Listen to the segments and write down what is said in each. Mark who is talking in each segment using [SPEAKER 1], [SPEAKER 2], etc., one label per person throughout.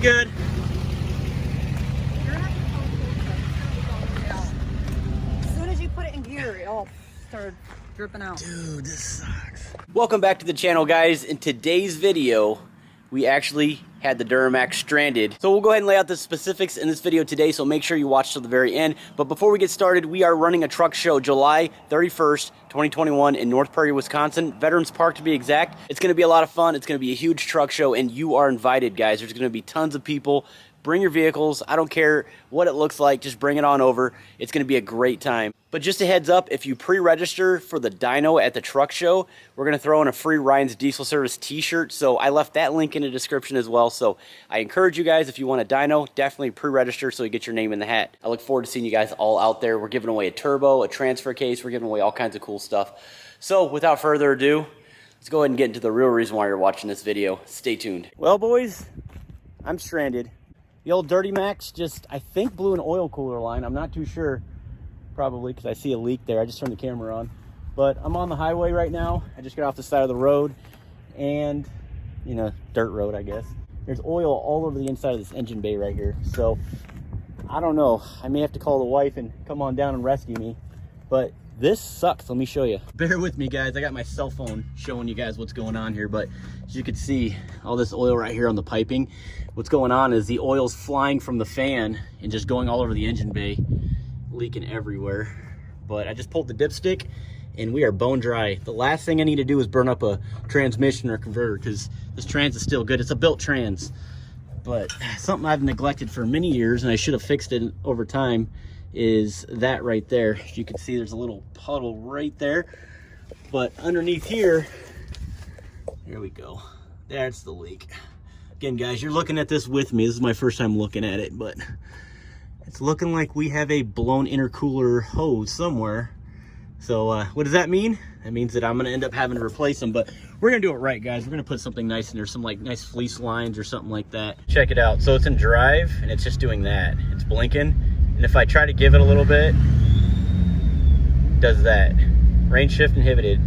[SPEAKER 1] good.
[SPEAKER 2] As soon as you put it in gear, it all started dripping out.
[SPEAKER 1] Dude, this sucks. Welcome back to the channel, guys. In today's video, we actually had the Duramax stranded. So we'll go ahead and lay out the specifics in this video today, so make sure you watch till the very end. But before we get started, we are running a truck show July 31st, 2021 in North Prairie, Wisconsin. Veterans Park to be exact. It's gonna be a lot of fun. It's gonna be a huge truck show and you are invited, guys. There's gonna be tons of people. Bring your vehicles. I don't care what it looks like. Just bring it on over. It's going to be a great time. But just a heads up, if you pre-register for the dyno at the truck show, we're going to throw in a free Ryan's Diesel Service t-shirt. So I left that link in the description as well. So I encourage you guys, if you want a dyno, definitely pre-register so you get your name in the hat. I look forward to seeing you guys all out there. We're giving away a turbo, a transfer case. We're giving away all kinds of cool stuff. So without further ado, let's go ahead and get into the real reason why you're watching this video. Stay tuned. Well, boys, I'm stranded. The old Duramax just, I think, blew an oil cooler line. I'm not too sure, probably, because I see a leak there. I just turned the camera on. But I'm on the highway right now. I just got off the side of the road and, you know, dirt road, I guess. There's oil all over the inside of this engine bay right here. So, I don't know. I may have to call the wife and come on down and rescue me. But this sucks. Let me show you. Bear with me, guys. I got my cell phone showing you guys what's going on here. But as you can see, all this oil right here on the piping. What's going on is the oil's flying from the fan and just going all over the engine bay, leaking everywhere. But I just pulled the dipstick and we are bone dry. The last thing I need to do is burn up a transmission or converter because this trans is still good. It's a built trans, but something I've neglected for many years and I should have fixed it over time is that right there. As you can see, there's a little puddle right there, but underneath here we go. That's the leak. Again, guys, you're looking at this with me. This is my first time looking at it, but it's looking like we have a blown intercooler hose somewhere. So what does that mean? That means that I'm gonna end up having to replace them, but we're gonna do it right, guys. We're gonna put something nice in there, some like nice fleece lines or something like that. Check it out. So it's in drive and it's just doing that. It's blinking. And if I try to give it a little bit, it does that. Range shift inhibited.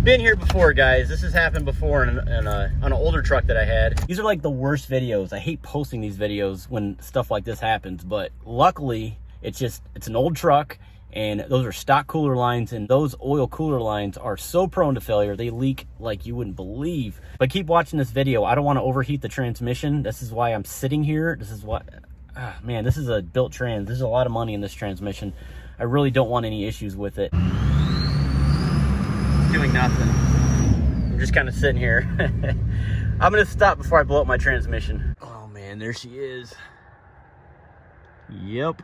[SPEAKER 1] Been here before, guys. This has happened before on an older truck that I had. These are like the worst videos. I hate posting these videos when stuff like this happens, but luckily it's an old truck and those are stock cooler lines, and those oil cooler lines are so prone to failure. They leak like you wouldn't believe. But keep watching this video. I don't want to overheat the transmission. This is why I'm sitting here. This is what, man, this is a built trans. There's a lot of money in this transmission. I really don't want any issues with it. Doing nothing. I'm just kind of sitting here. I'm gonna stop before I blow up my transmission. Oh man, there she is. Yep.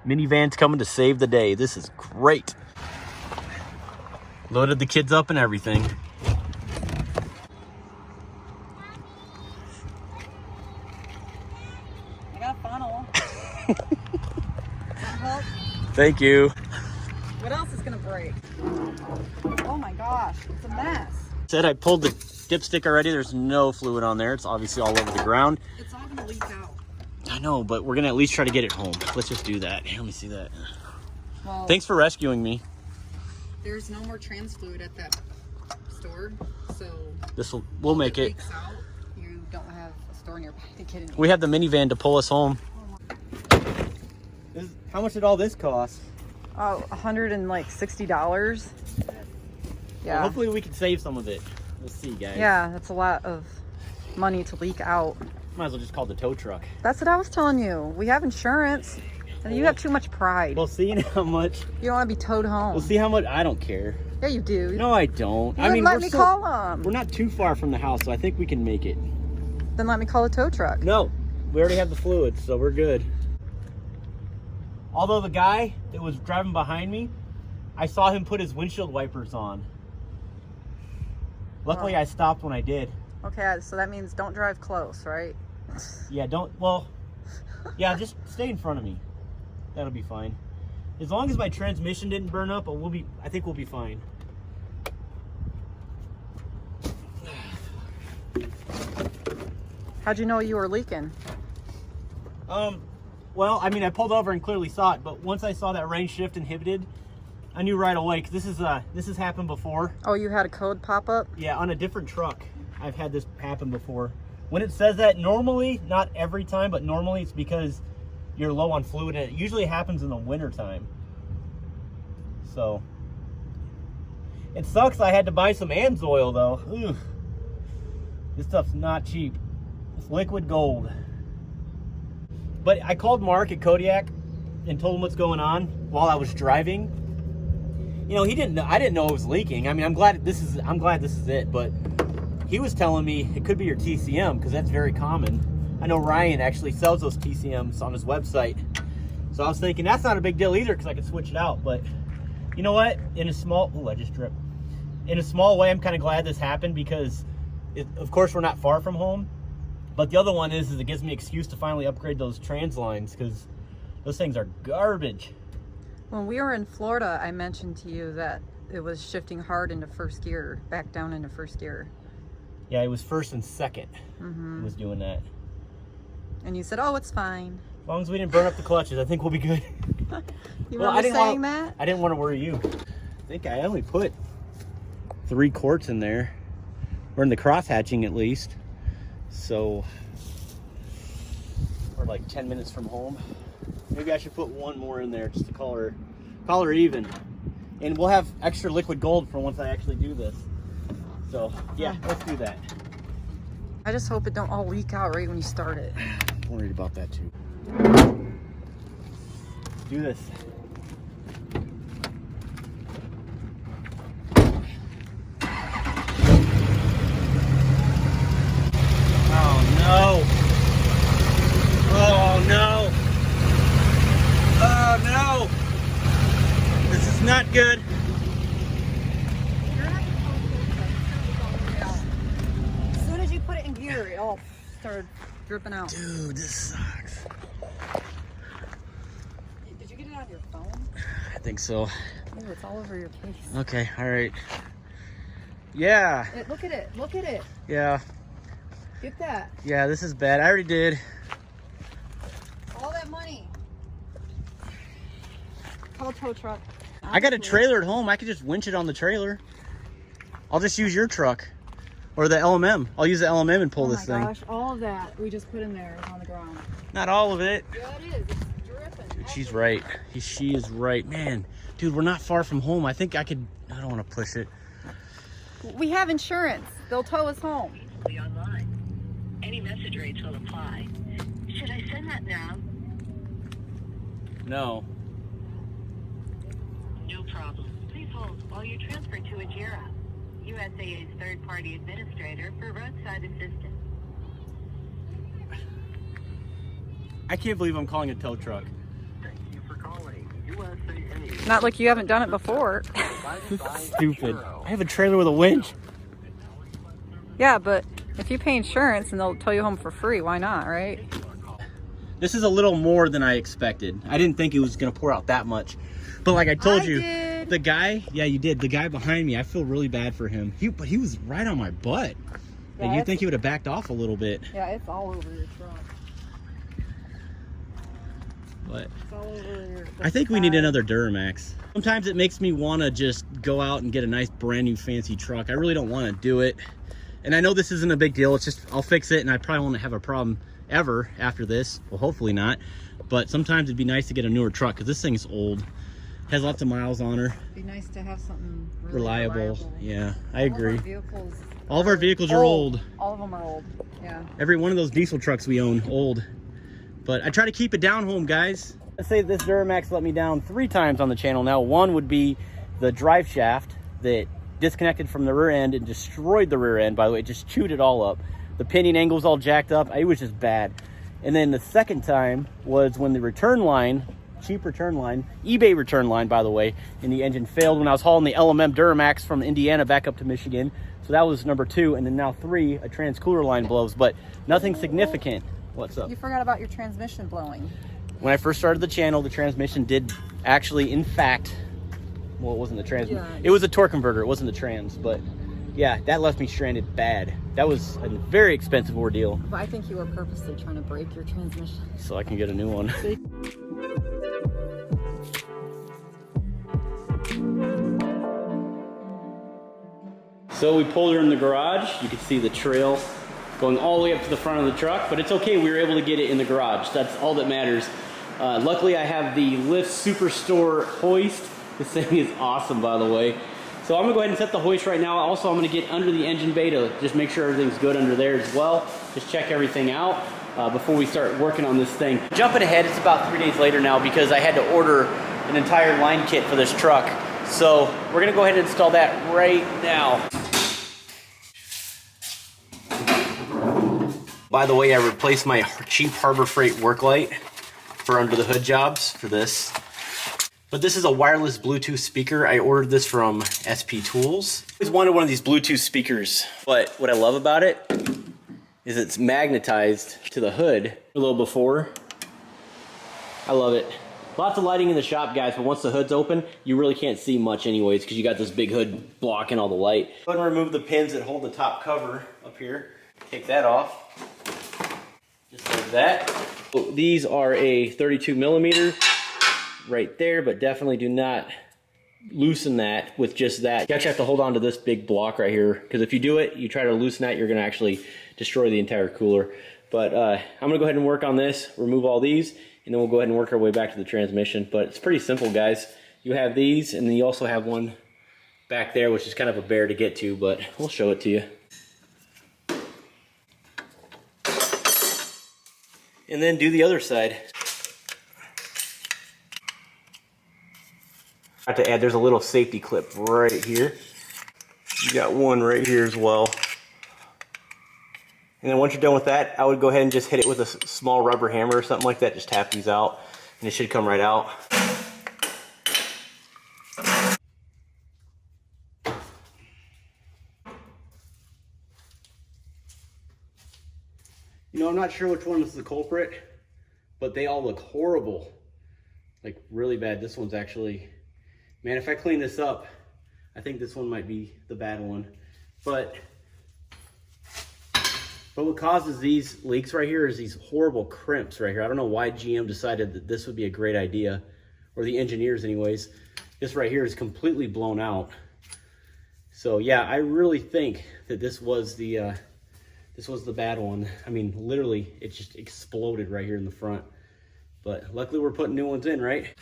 [SPEAKER 1] Minivan's coming to save the day. This is great. Loaded the kids up and everything.
[SPEAKER 2] I got a funnel. Help?
[SPEAKER 1] Thank you.
[SPEAKER 2] What else is gonna break? Oh my gosh, it's a mess.
[SPEAKER 1] Said I pulled the dipstick already. There's no fluid on there. It's obviously all over the ground.
[SPEAKER 2] It's all gonna leak out.
[SPEAKER 1] I know, but we're gonna at least try to get it home. Let's just do that. Here, let me see that.
[SPEAKER 2] Well,
[SPEAKER 1] thanks for rescuing me.
[SPEAKER 2] There's no more trans fluid at that store, so
[SPEAKER 1] we'll make it.
[SPEAKER 2] Leaks out, you don't have a store nearby to get in.
[SPEAKER 1] We have the minivan to pull us home. How much did all this cost?
[SPEAKER 2] Oh, $160. Yeah.
[SPEAKER 1] Well, hopefully we can save some of it. Let's see, guys.
[SPEAKER 2] Yeah, that's a lot of money to leak out.
[SPEAKER 1] Might as well just call the tow truck.
[SPEAKER 2] That's what I was telling you. We have insurance, and you have too much pride.
[SPEAKER 1] Well, seeing how much.
[SPEAKER 2] You don't want to be towed home.
[SPEAKER 1] We'll see how much. I don't care.
[SPEAKER 2] Yeah, you do.
[SPEAKER 1] No, I don't.
[SPEAKER 2] I mean, let me call them.
[SPEAKER 1] We're not too far from the house, so I think we can make it.
[SPEAKER 2] Then let me call a tow truck.
[SPEAKER 1] No, we already have the fluid, so we're good. Although the guy that was driving behind me, I saw him put his windshield wipers on. Luckily, I stopped when I did.
[SPEAKER 2] Okay, so that means don't drive close, right?
[SPEAKER 1] Yeah, yeah, just stay in front of me. That'll be fine. As long as my transmission didn't burn up, I think we'll be fine.
[SPEAKER 2] How'd you know you were leaking?
[SPEAKER 1] Well, I mean, I pulled over and clearly saw it, but once I saw that range shift inhibited, I knew right away, because this has happened before.
[SPEAKER 2] Oh, you had a code pop up?
[SPEAKER 1] Yeah, on a different truck. I've had this happen before. When it says that, normally, not every time, but normally it's because you're low on fluid, and it usually happens in the winter time. So it sucks I had to buy some AMSoil though. Ugh. This stuff's not cheap. It's liquid gold. But I called Mark at Kodiak and told him what's going on while I was driving. You know, he didn't know, I didn't know it was leaking. I mean, I'm glad this is it, but he was telling me it could be your TCM, because that's very common. I know Ryan actually sells those TCMs on his website. So I was thinking that's not a big deal either, because I could switch it out. But you know what? In a small, ooh, I just dripped. In a small way, I'm kind of glad this happened, because of course we're not far from home. But the other one is it gives me an excuse to finally upgrade those trans lines, because those things are garbage.
[SPEAKER 2] When we were in Florida, I mentioned to you that it was shifting hard into first gear, back down into first gear.
[SPEAKER 1] Yeah, it was first and second. It was doing that.
[SPEAKER 2] And you said, oh, it's fine.
[SPEAKER 1] As long as we didn't burn up the clutches, I think we'll be good.
[SPEAKER 2] You remember saying that?
[SPEAKER 1] I didn't want to worry you. I think I only put 3 quarts in there. Or in the cross hatching at least. So we're like 10 minutes from home. Maybe I should put 1 more in there just to call her even. And we'll have extra liquid gold for once I actually do this. So yeah, let's do that.
[SPEAKER 2] I just hope it don't all leak out right when you start it.
[SPEAKER 1] I'm worried about that too. Let's do this. Oh no! Oh no! Oh no! This is not good.
[SPEAKER 2] As soon as you put it in gear, it all started dripping out.
[SPEAKER 1] Dude, this sucks.
[SPEAKER 2] Did you get it on your phone?
[SPEAKER 1] I think so.
[SPEAKER 2] Oh, it's all over your face.
[SPEAKER 1] Okay, all right. Yeah.
[SPEAKER 2] Look at it. Look at it.
[SPEAKER 1] Yeah.
[SPEAKER 2] Get that.
[SPEAKER 1] Yeah, this is bad. I already did.
[SPEAKER 2] All that money. Call a tow truck.
[SPEAKER 1] I got a trailer at home. I could just winch it on the trailer. I'll just use your truck or the LMM. I'll use the LMM and pull this thing.
[SPEAKER 2] Oh my gosh, all of that we just put in there on the ground.
[SPEAKER 1] Not all of it.
[SPEAKER 2] Yeah, it is. It's dripping.
[SPEAKER 1] Dude, she's right. She is right. Man, dude, we're not far from home. I think I don't want to push it.
[SPEAKER 2] We have insurance. They'll tow us home.
[SPEAKER 3] Be online. Any message rates will apply. Should I send that now?
[SPEAKER 1] No.
[SPEAKER 3] No problem. Please hold while you're transferred to Ajira, USAA's third-party administrator for roadside assistance.
[SPEAKER 1] I can't believe I'm calling a tow truck.
[SPEAKER 3] Thank you for calling USAA.
[SPEAKER 2] Not like you haven't done it before.
[SPEAKER 1] Stupid. I have a trailer with a winch.
[SPEAKER 2] Yeah, but if you pay insurance and they'll tow you home for free, why not, right?
[SPEAKER 1] This is a little more than I expected. I didn't think it was going to pour out that much. But like I told you,
[SPEAKER 2] did.
[SPEAKER 1] the guy, yeah, you did. The guy behind me, I feel really bad for him. But he was right on my butt.
[SPEAKER 2] Yeah,
[SPEAKER 1] and you'd think he would have backed off a little bit.
[SPEAKER 2] Yeah, it's all over your truck.
[SPEAKER 1] But
[SPEAKER 2] It's all over your...
[SPEAKER 1] I think we need another Duramax. Sometimes it makes me want to just go out and get a nice brand new fancy truck. I really don't want to do it. And I know this isn't a big deal. It's just, I'll fix it and I probably won't have a problem ever after this. Well, hopefully not. But sometimes it'd be nice to get a newer truck because this thing's old. Has lots of miles on her.
[SPEAKER 2] It'd be nice to have something really
[SPEAKER 1] reliable. Yeah, I agree.
[SPEAKER 2] All of our vehicles
[SPEAKER 1] are old.
[SPEAKER 2] All of them are old, yeah.
[SPEAKER 1] Every one of those diesel trucks we own, old. But I try to keep it down home, guys. Let's say this Duramax let me down 3 times on the channel now. One would be the drive shaft that disconnected from the rear end and destroyed the rear end, by the way. It just chewed it all up. The pinion angle was all jacked up. It was just bad. And then the second time was when the return line, cheap return line, eBay return line, by the way, and the engine failed when I was hauling the LMM Duramax from Indiana back up to Michigan. So that was number 2. And then now 3, a transcooler line blows, but nothing significant. What's up?
[SPEAKER 2] You forgot about your transmission blowing.
[SPEAKER 1] When I first started the channel, the transmission did actually, in fact, well, it wasn't the trans.
[SPEAKER 2] Yeah.
[SPEAKER 1] It was a torque converter. It wasn't the trans, but yeah, that left me stranded bad. That was a very expensive ordeal.
[SPEAKER 2] But I think you were purposely trying to break your transmission.
[SPEAKER 1] So I can get a new one. So we pulled her in the garage. You can see the trail going all the way up to the front of the truck, but it's okay, we were able to get it in the garage. That's all that matters. Luckily I have the Lift Superstore hoist. This thing is awesome, by the way. So I'm gonna go ahead and set the hoist right now. Also, I'm gonna get under the engine bay to just make sure everything's good under there as well. Just check everything out before we start working on this thing. Jumping ahead, it's about 3 days later now because I had to order an entire line kit for this truck. So we're gonna go ahead and install that right now. By the way, I replaced my cheap Harbor Freight work light for under the hood jobs for this. But this is a wireless Bluetooth speaker. I ordered this from SP Tools. I always wanted one of these Bluetooth speakers, but what I love about it is it's magnetized to the hood a little before. I love it. Lots of lighting in the shop, guys, but once the hood's open, you really can't see much anyways because you got this big hood blocking all the light. Go ahead and remove the pins that hold the top cover up here. Take that off. Just like that. So these are a 32 millimeter right there, but definitely do not loosen that with just that. You actually have to hold on to this big block right here because if you do it, you try to loosen that, you're going to actually destroy the entire cooler. But I'm going to go ahead and work on this, remove all these, and then we'll go ahead and work our way back to the transmission. But it's pretty simple, guys. You have these, and then you also have one back there, which is kind of a bear to get to, but we'll show it to you. And then do the other side. I have to add, there's a little safety clip right here. You got one right here as well. And then once you're done with that, I would go ahead and just hit it with a small rubber hammer or something like that. Just tap these out, and it should come right out. You know, I'm not sure which one is the culprit, but they all look horrible. Like, really bad. This one's actually... Man, if I clean this up, I think this one might be the bad one. But what causes these leaks right here is these horrible crimps right here. I don't know why GM decided that this would be a great idea, or the engineers anyways. This right here is completely blown out. So yeah, I really think that this was the bad one. I mean, literally, it just exploded right here in the front. But luckily we're putting new ones in, right?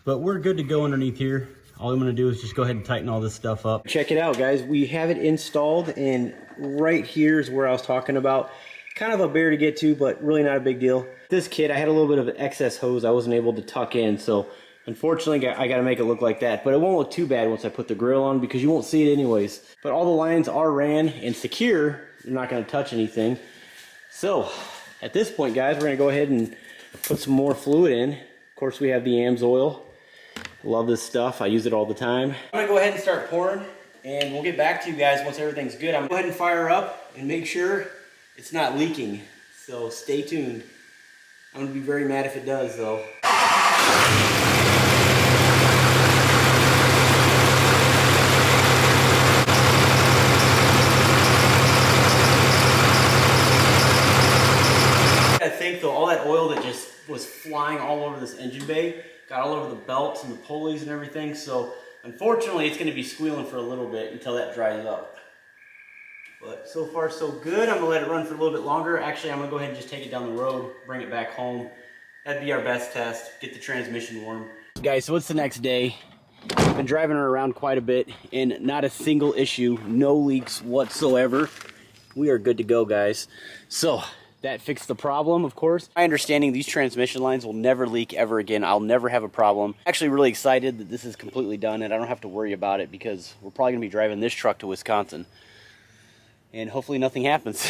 [SPEAKER 1] But we're good to go underneath here. All I'm gonna do is just go ahead and tighten all this stuff up. Check it out, guys. We have it installed, and right here is where I was talking about. Kind of a bear to get to, but really not a big deal. This kit, I had a little bit of excess hose I wasn't able to tuck in, so unfortunately I gotta make it look like that. But it won't look too bad once I put the grill on because you won't see it anyways. But all the lines are ran and secure. You're not gonna touch anything. So at this point, guys, we're gonna go ahead and put some more fluid in. Of course, we have the AMS oil. Love this stuff. I use it all the time. I'm gonna go ahead and start pouring, and we'll get back to you guys once everything's good. I'm gonna go ahead and fire up and make sure it's not leaking. So stay tuned. I'm gonna be very mad if it does, though. I think though, all that oil that just was flying all over this engine bay got all over the belts and the pulleys and everything, so unfortunately it's going to be squealing for a little bit until that dries up. But so far so good. I'm going to let it run for a little bit longer. Actually, I'm going to go ahead and just take it down the road, bring it back home. That'd be our best test, get the transmission warm. Guys, so it's the next day. I've been driving her around quite a bit, and not a single issue, no leaks whatsoever. We are good to go, guys. So that fixed the problem, of course. My understanding, these transmission lines will never leak ever again. I'll never have a problem. Actually really excited that this is completely done and I don't have to worry about it because we're probably gonna be driving this truck to Wisconsin. And hopefully nothing happens.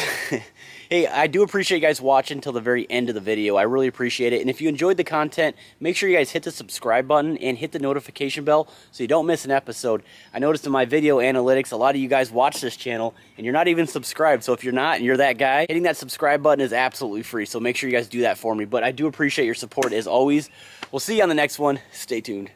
[SPEAKER 1] Hey, I do appreciate you guys watching till the very end of the video. I really appreciate it. And if you enjoyed the content, make sure you guys hit the subscribe button and hit the notification bell so you don't miss an episode. I noticed in my video analytics, a lot of you guys watch this channel and you're not even subscribed. So if you're not and you're that guy, hitting that subscribe button is absolutely free. So make sure you guys do that for me. But I do appreciate your support as always. We'll see you on the next one. Stay tuned.